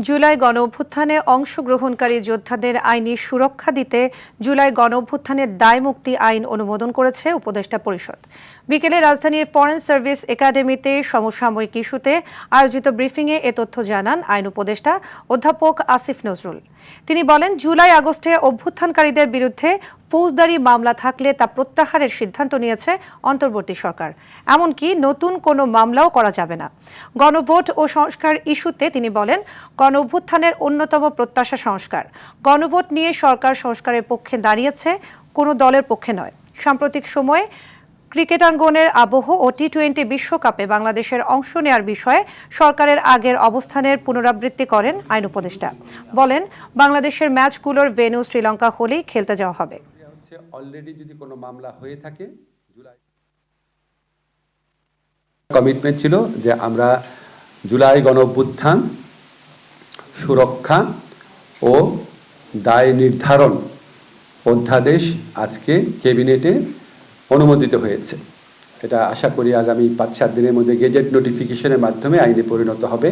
জুলাই গণঅভ্যুত্থানে অংশগ্রহণকারী যোদ্ধাদের আইনি সুরক্ষা দিতে জুলাই গণঅভ্যুত্থানের দায়মুক্তি আইন অনুমোদন করেছে উপদেষ্টা পরিষদ। বিকেলে রাজধানীর ফরেন সার্ভিস একাডেমিতে সমসাময়িক ইস্যুতে আয়োজিত ব্রিফিংয়ে এ তথ্য জানান আইন উপদেষ্টা অধ্যাপক আসিফ নজরুল। তিনি বলেন, জুলাই আগস্টে অভ্যুত্থানকারীদের বিরুদ্ধে ফৌজদারি মামলা থাকলে তা প্রত্যাহারের সিদ্ধান্ত নিয়েছে অন্তর্বর্তী সরকার। এমনকি নতুন কোনো মামলাও করা যাবে না। গণভোট ও সংস্কার ইস্যুতে তিনি বলেন, গণঅভ্যুত্থানের অন্যতম প্রত্যাশা সংস্কার। গণভোট নিয়ে সরকার সংস্কারের পক্ষে দাঁড়িয়েছে, কোনো দলের পক্ষে নয়। সাম্প্রতিক সময়ে ক্রিকেটাঙ্গনের আবহ ও টি-20 বিশ্বকাপে বাংলাদেশের অংশ নেয়ার বিষয়ে সরকারের আগের অবস্থানের পুনরাবৃত্তি করেন আইন উপদেষ্টা। বলেন, বাংলাদেশের ম্যাচগুলোর ভেন্যু শ্রীলঙ্কা হলেই খেলতে যাওয়া হবে। অলরেডি যদি কোনো মামলা হয়ে থাকে, জুলাই কমিটমেন্ট ছিল যে আমরা জুলাই গণঅভ্যুত্থান সুরক্ষা ও দায় নির্ধারণ অধ্যাদেশ আজকে ক্যাবিনেটে অনুমোদিত হয়েছে। এটা আশা করি আগামী 5-7 দিনের মধ্যে গেজেট নোটিফিকেশনের মাধ্যমে আইনে পরিণত হবে।